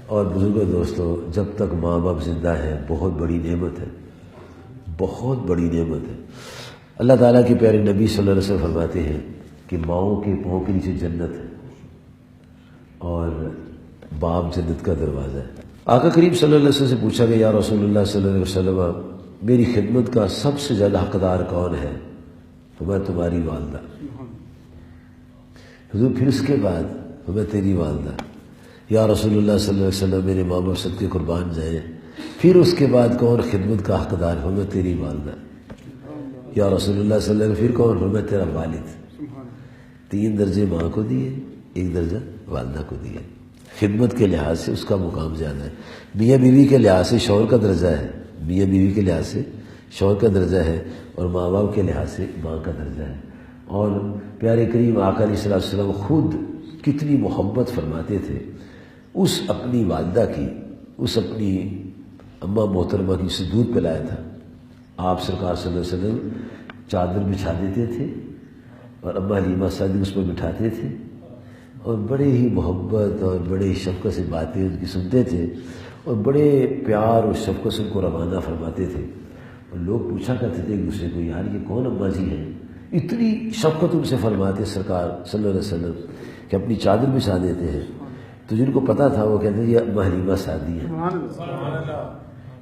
اور بزرگوں دوستوں، جب تک ماں باپ زندہ ہیں بہت بڑی نعمت ہے، بہت بڑی نعمت ہے۔ اللہ تعالیٰ کے پیارے نبی صلی اللہ علیہ وسلم فرماتے ہیں کہ ماؤں کے پاؤں کے نیچے جنت ہے اور باپ جنت کا دروازہ ہے۔ آقا کریم صلی اللہ علیہ وسلم سے پوچھا گیا، یا رسول اللہ صلی اللہ علیہ وسلم میری خدمت کا سب سے زیادہ حقدار کون ہے؟ تو میں تمہاری والدہ۔ حضور پھر اس کے بعد میں تیری والدہ۔ یا رسول اللہ صلی اللہ علیہ وسلم میرے ماں باپ صدقے قربان جائیں۔ پھر اس کے بعد کون خدمت کا حقدار ہے؟ میں تیری والدہ۔ یا رسول اللہ صلی اللہ علیہ وسلم پھر کون؟ میں تیرا والد۔ 3 درجے ماں کو دیے، 1 درجہ والدہ کو دیے۔ خدمت کے لحاظ سے اس کا مقام زیادہ ہے۔ میاں بیوی کے لحاظ سے شوہر کا درجہ ہے، میاں بیوی کے لحاظ سے شوہر کا درجہ ہے، اور ماں باپ کے لحاظ سے ماں کا درجہ ہے۔ اور پیارے کریم آقا علیہ السلام خود کتنی محبت فرماتے تھے اس اپنی والدہ کی، اس اپنی اماں محترمہ کی، سے دودھ پلایا تھا۔ آپ سرکار صلی اللہ علیہ وسلم چادر بچھا دیتے تھے اور اماں حلیمہ سعدیہ اس پر بٹھاتے تھے، اور بڑے ہی محبت اور بڑے شفقت سے باتیں ان کی سنتے تھے، اور بڑے پیار اور شفقت سے ان کو روانہ فرماتے تھے۔ اور لوگ پوچھا کرتے تھے ایک دوسرے کو، یار یہ کون اماں جی ہیں؟ اتنی شفقت ان سے فرماتے سرکار صلی اللہ علیہ وسلم کہ اپنی چادر بچھا دیتے ہیں۔ تو جن کو پتا تھا وہ کہتے ہیں یہ اماں حلیمہ سعدیہ ہیں۔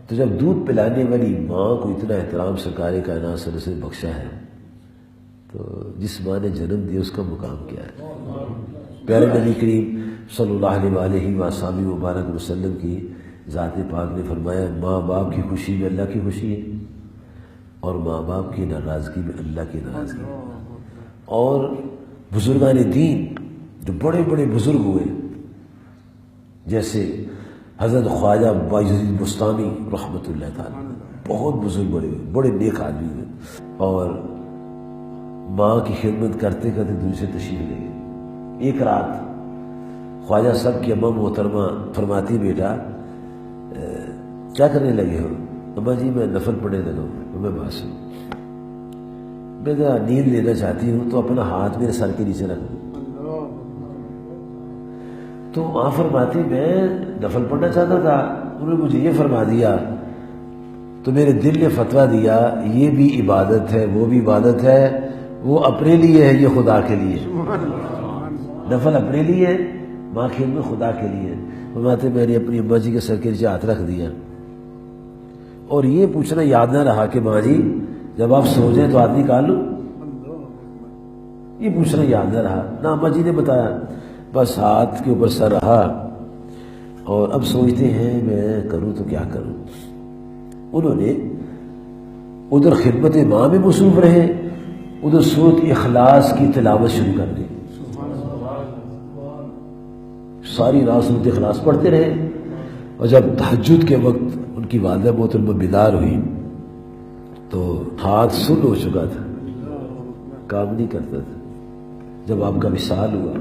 تو جب دودھ پلانے والی ماں کو اتنا احترام سرکار کائنات صلی اللہ علیہ وسلم بخشا ہے، تو جس ماں نے جنم دیا اس کا مقام کیا ہے؟ پیارے نبی کریم صلی اللہ علیہ وآلہ مبارک وسلم کی ذات پاک نے فرمایا، ماں باپ کی خوشی میں اللہ کی خوشی ہے، اور ماں باپ کی ناراضگی میں اللہ کی ناراضگی ہے۔ اور بزرگان دین جو بڑے بڑے بزرگ ہوئے، جیسے حضرت خواجہ بایزید بستانی رحمۃ اللہ تعالیٰ، بہت بزرگ بڑے ہوئے، بڑے نیک آدمی ہوئے، اور ماں کی خدمت کرتے کرتے دنیا سے تشریف لے گئے۔ ایک رات خواجہ صاحب کی اماں محترمہ فرماتی، بیٹا کیا کرنے لگے ہو؟ اماں جی میں نفل پڑھنے لگا ہوں۔ میں بات سنوں، میں ذرا نیند لینا چاہتی ہوں تو اپنا ہاتھ میرے سر کے نیچے رکھ دوں۔ تو ماں فرماتی میں نفل پڑھنا چاہتا تھا، انہوں نے مجھے یہ فرما دیا، تو میرے دل نے فتویٰ دیا یہ بھی عبادت ہے، وہ بھی عبادت ہے، وہ اپنے لیے ہے، یہ خدا کے لیے۔ نفل اپنے لیے ہے، ماں کی خدمت خدا کے لیے۔ فرماتے میں نے اپنی اماں جی کے سر کے نیچے ہاتھ رکھ دیا، اور یہ پوچھنا یاد نہ رہا کہ ماں جی جب آپ سو جائیں تو ہاتھ نکال لوں، یہ پوچھنا یاد نہ رہا، نہ اماں جی نے بتایا، بس ہاتھ کے اوپر سر رہا۔ اور اب سوچتے ہیں میں کروں تو کیا کروں۔ انہوں نے ادھر خدمت ماں میں مصروف رہے، ادھر سورۃ اخلاص کی تلاوت شروع کر دی، ساری رات سورۃ اخلاص پڑھتے رہے۔ اور جب تہجد کے وقت ان کی والدہ محترمہ بیدار ہوئی تو ہاتھ سن ہو چکا تھا، کام نہیں کرتا تھا۔ جب آپ کا وصال ہوا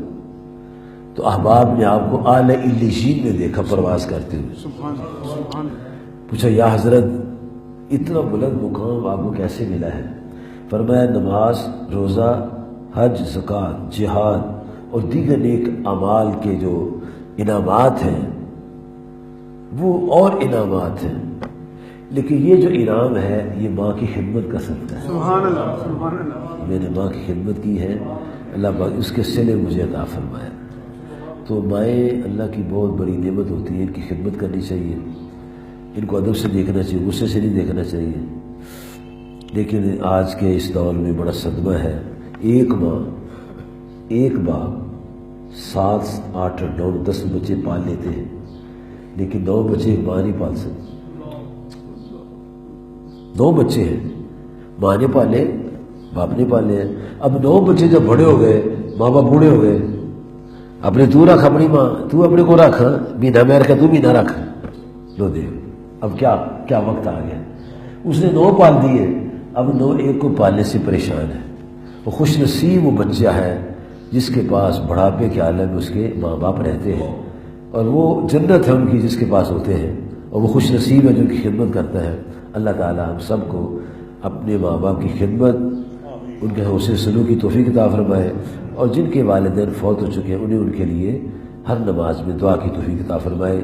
تو احباب نے آپ کو اعلی علیین میں دیکھا پرواز کرتے ہوئے۔ پوچھا یا حضرت اتنا بلند مقام آپ کو کیسے ملا ہے؟ فرمایا نماز، روزہ، حج، زکوٰۃ، جہاد اور دیگر نیک اعمال کے جو انعامات ہیں وہ اور انعامات ہیں، لیکن یہ جو انعام ہے یہ ماں کی خدمت کا صدقہ ہے۔ سبحان اللہ، سبحان اللہ۔ میں نے ماں کی خدمت کی ہے، اللہ پاک اس کے صلے مجھے عطا فرمایا۔ تو مائیں اللہ کی بہت بڑی نعمت ہوتی ہے، ان کی خدمت کرنی چاہیے، ان کو ادب سے دیکھنا چاہیے، غصے سے نہیں دیکھنا چاہیے۔ لیکن آج کے اس دور میں بڑا صدمہ ہے، ایک ماں ایک باپ 7، 8، 9، 10 بچے پال لیتے ہیں، لیکن 9 بچے ایک ماں نہیں پال سکتی۔ 9 بچے ہیں، ماں نے پالے، باپ نے پالے ہیں۔ اب 9 بچے جب بڑے ہو گئے، ماں باپ بوڑھے ہو گئے، اپنے تو رکھ اپنی ماں، تو اپنے کو رکھ، مینا میں رکھا تو مینا رکھ، لو دے۔ اب کیا وقت آ گیا، اس نے 9 پال دیے، اب 9 ایک کو پالنے سے پریشان ہے۔ وہ خوش نصیب وہ بچہ ہے جس کے پاس بڑھاپے کے عالم میں اس کے ماں باپ رہتے ہیں، اور وہ جنت ہے ان کی جس کے پاس ہوتے ہیں، اور وہ خوش نصیب ہے جو ان کی خدمت کرتا ہے۔ اللہ تعالی ہم سب کو اپنے ماں باپ کی خدمت، ان کے حسن سلوک کی توفیق عطا فرمائے، اور جن کے والدین فوت ہو چکے ہیں انہیں ان کے لیے ہر نماز میں دعا کی توفیق عطا فرمائے۔